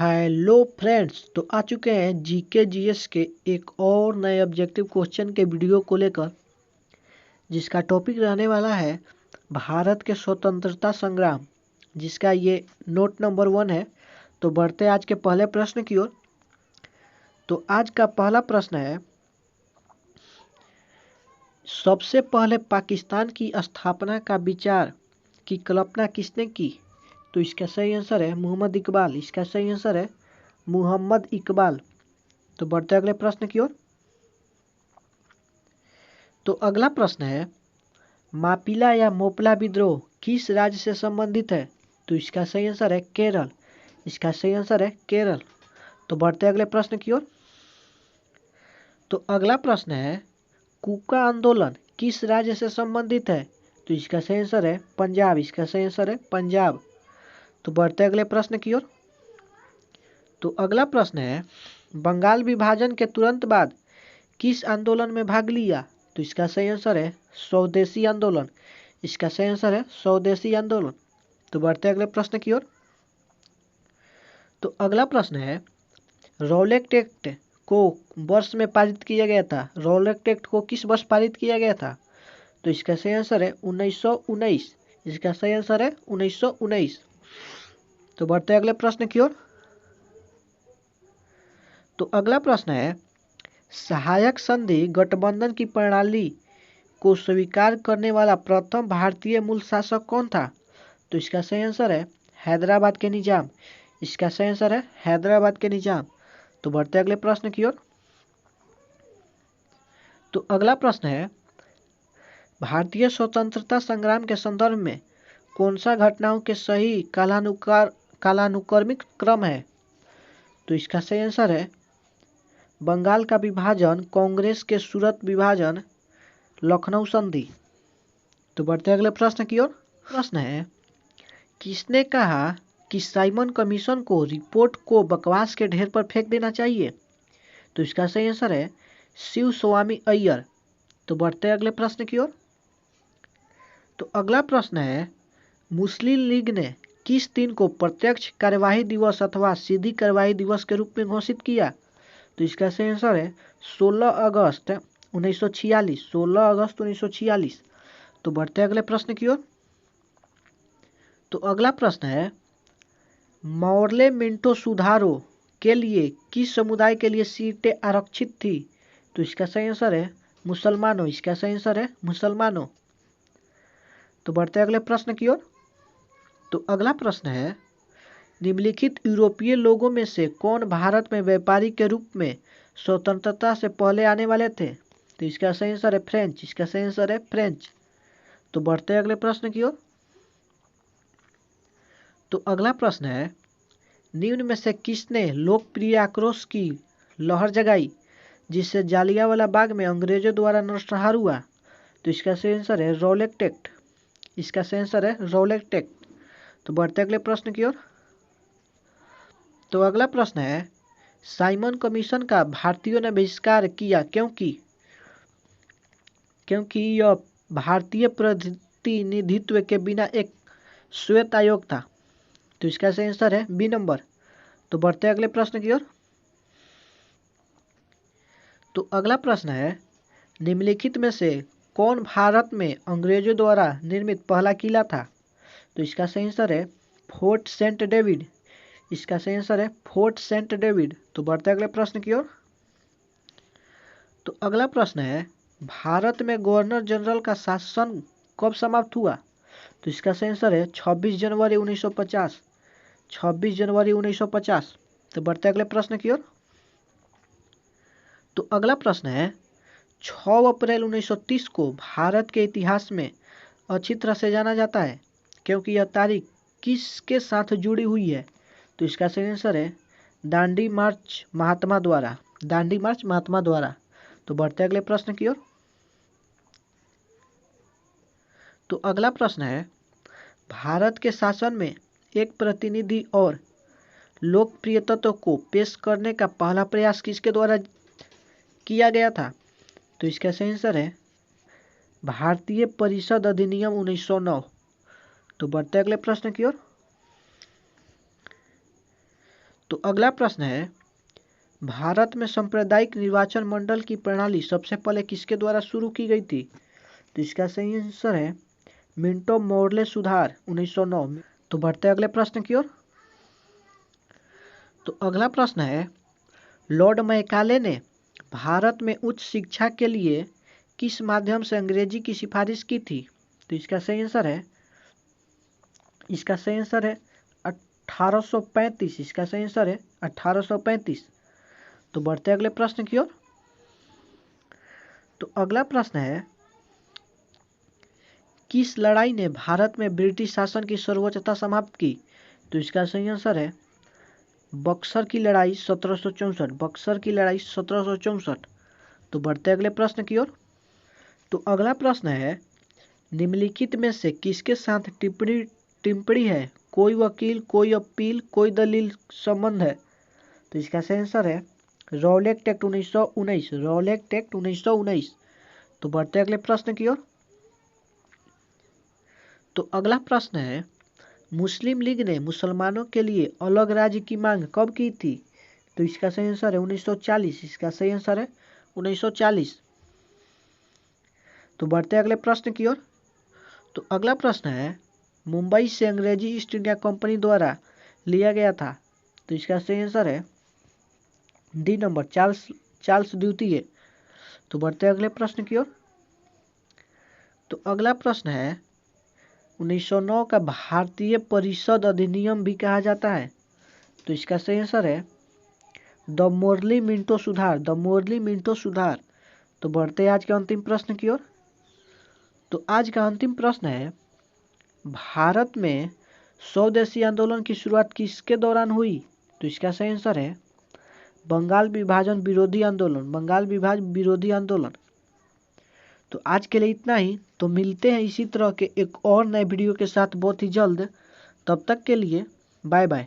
Hello friends, तो आ चुके हैं जीके जीएस के एक और नए ऑब्जेक्टिव क्वेश्चन के वीडियो को लेकर, जिसका टॉपिक रहने वाला है भारत के स्वतंत्रता संग्राम, जिसका ये नोट नंबर 1 है। तो बढ़ते आज के पहले प्रश्न की ओर। तो आज का पहला प्रश्न है, सबसे पहले पाकिस्तान की स्थापना का विचार की कल्पना किसने की? तो इसका सही आंसर है मोहम्मद इकबाल। इसका सही आंसर है मोहम्मद इकबाल। तो बढ़ते अगले प्रश्न की ओर। तो अगला प्रश्न है, मापिला या मोपला विद्रोह किस राज्य से संबंधित है? तो इसका सही आंसर है केरल। इसका सही आंसर है केरल। तो बढ़ते अगले प्रश्न की ओर। तो अगला प्रश्न है, कूका आंदोलन किस राज्य से संबंधित है? तो इसका सही आंसर है पंजाब। इसका सही आंसर है पंजाब। तो बढ़ते अगले प्रश्न की ओर। तो अगला प्रश्न है, बंगाल विभाजन के तुरंत बाद किस आंदोलन में भाग लिया? तो इसका सही आंसर है स्वदेशी आंदोलन। इसका सही आंसर है स्वदेशी आंदोलन। तो बढ़ते अगले प्रश्न की ओर। तो अगला प्रश्न है, रॉलेट एक्ट को वर्ष में पारित किया गया था? रॉलेट एक्ट को किस वर्ष पारित किया गया था? तो इसका सही आंसर है 1919। इसका सही आंसर है 1919। तो बढ़ते अगले प्रश्न की ओर। तो अगला प्रश्न है, सहायक संधि गठबंधन की प्रणाली को स्वीकार करने वाला प्रथम भारतीय मूल शासक कौन था? तो इसका सही आंसर है हैदराबाद के निजाम। इसका सही आंसर है हैदराबाद के निजाम। तो बढ़ते अगले प्रश्न की ओर। तो अगला प्रश्न है, भारतीय स्वतंत्रता संग्राम के संदर्भ में कौन सा घटनाओं के सही कालानुक्रमिक क्रम है? तो इसका सही आंसर है बंगाल का विभाजन, कांग्रेस के सूरत विभाजन, लखनऊ संधि। तो बढ़ते अगले प्रश्न की ओर। प्रश्न है, किसने कहा कि साइमन कमीशन को रिपोर्ट को बकवास के ढेर पर फेंक देना चाहिए? तो इसका सही आंसर है शिव स्वामी अय्यर। तो बढ़ते अगले प्रश्न की ओर। तो अगला प्रश्न है, मुस्लिम लीग ने किस दिन को प्रत्यक्ष कार्यवाही दिवस अथवा सीधी कार्यवाही दिवस के रूप में घोषित किया? तो इसका सही आंसर है 16 अगस्त 1946। 16 अगस्त 1946। तो बढ़ते अगले प्रश्न की ओर। तो अगला प्रश्न है, मॉर्ले मिंटो सुधारो के लिए किस समुदाय के लिए सीटें आरक्षित थी? तो इसका सही आंसर है मुसलमानों। इसका सही आंसर है मुसलमानों। तो बढ़ते अगले प्रश्न की ओर। तो अगला प्रश्न है, निम्नलिखित यूरोपीय लोगों में से कौन भारत में व्यापारी के रूप में स्वतंत्रता से पहले आने वाले थे? तो इसका सही आंसर है फ्रेंच। इसका सही आंसर है फ्रेंच। तो बढ़ते अगले प्रश्न की ओर। तो अगला प्रश्न है, निम्न में से किसने लोकप्रिय आक्रोश की लहर जगाई जिससे जालियांवाला बाग में अंग्रेजों द्वारा नरसंहार हुआ? तो इसका सही आंसर है रॉलेट एक्ट। इसका सही आंसर है रॉलेट एक्ट। तो बढ़ते अगले प्रश्न की ओर। तो अगला प्रश्न है, साइमन कमीशन का भारतीयों ने बहिष्कार किया क्योंकि यह भारतीय प्रतिनिधित्व के बिना एक श्वेत आयोग था। तो इसका सही आंसर है बी नंबर। तो बढ़ते अगले प्रश्न की ओर। तो अगला प्रश्न है, निम्नलिखित में से कौन भारत में अंग्रेजों द्वारा निर्मित पहला किला था? तो इसका सही आंसर है फोर्ट सेंट डेविड। इसका सही आंसर है फोर्ट सेंट डेविड। तो बढ़ते अगले प्रश्न की ओर। तो अगला प्रश्न है, भारत में गवर्नर जनरल का शासन कब समाप्त हुआ? तो इसका सही आंसर है 26 जनवरी 1950। 26 जनवरी 1950। तो बढ़ते अगले प्रश्न की ओर। तो अगला प्रश्न है, 6 अप्रैल 1930 को भारत के इतिहास में अच्छी तरह से जाना जाता है क्योंकि यह तारीख किसके साथ जुड़ी हुई है? तो इसका सही आंसर है दांडी मार्च महात्मा द्वारा। दांडी मार्च महात्मा द्वारा। तो बढ़ते अगले प्रश्न की ओर। तो अगला प्रश्न है, भारत के शासन में एक प्रतिनिधि और लोकप्रिय तत्व को पेश करने का पहला प्रयास किसके द्वारा किया गया था? तो इसका सही आंसर है भारतीय परिषद अधिनियम 1909। तो बढ़ते अगले प्रश्न की ओर। तो अगला प्रश्न है, भारत में सांप्रदायिक निर्वाचन मंडल की प्रणाली सबसे पहले किसके द्वारा शुरू की गई थी? तो इसका सही आंसर है मिंटो मोर्ले सुधार 1909। तो बढ़ते अगले प्रश्न की ओर। तो अगला प्रश्न है, लॉर्ड मैकाले ने भारत में उच्च शिक्षा के लिए किस माध्यम से अंग्रेजी की सिफारिश की थी? तो इसका सही आंसर है 1835। इसका सही आंसर है 1835। तो बढ़ते अगले प्रश्न की ओर। तो अगला प्रश्न है, किस लड़ाई ने भारत में ब्रिटिश शासन की सर्वोच्चता समाप्त की? तो इसका सही आंसर है बक्सर की लड़ाई 1764। बक्सर की लड़ाई 1764। तो बढ़ते अगले प्रश्न की ओर। तो अगला प्रश्न है, निम्नलिखित में से किसके साथ टिप्पणी है? कोई वकील, कोई अपील, कोई दलील संबंध है? तो इसका सही आंसर है रॉलेट एक्ट 1919। Rowlatt act 1919। तो बढ़ते अगले प्रश्न की ओर। तो अगला प्रश्न है, मुस्लिम लीग ने मुसलमानों के लिए अलग राज्य की मांग कब की थी? तो इसका सही आंसर है 1940। इसका सही आंसर है 1940। तो बढ़ते अगले प्रश्न की ओर। तो अगला प्रश्न है, मुंबई से अंग्रेजी ईस्ट इंडिया कंपनी द्वारा लिया गया था। तो इसका सही आंसर है डी नंबर, चार्ल्स द्वितीय। तो बढ़ते अगले प्रश्न की ओर। तो अगला प्रश्न है, 1909 का भारतीय परिषद अधिनियम भी कहा जाता है। तो इसका सही आंसर है द मोरली मिंटो सुधार। द मोरली मिंटो सुधार। तो बढ़ते आज के अंतिम प्रश्न की ओर। तो आज का अंतिम प्रश्न है, भारत में स्वदेशी आंदोलन की शुरुआत किसके दौरान हुई? तो इसका सही आंसर है बंगाल विभाजन विरोधी आंदोलन। बंगाल विभाजन विरोधी आंदोलन। तो आज के लिए इतना ही। तो मिलते हैं इसी तरह के एक और नए वीडियो के साथ बहुत ही जल्द। तब तक के लिए बाय बाय।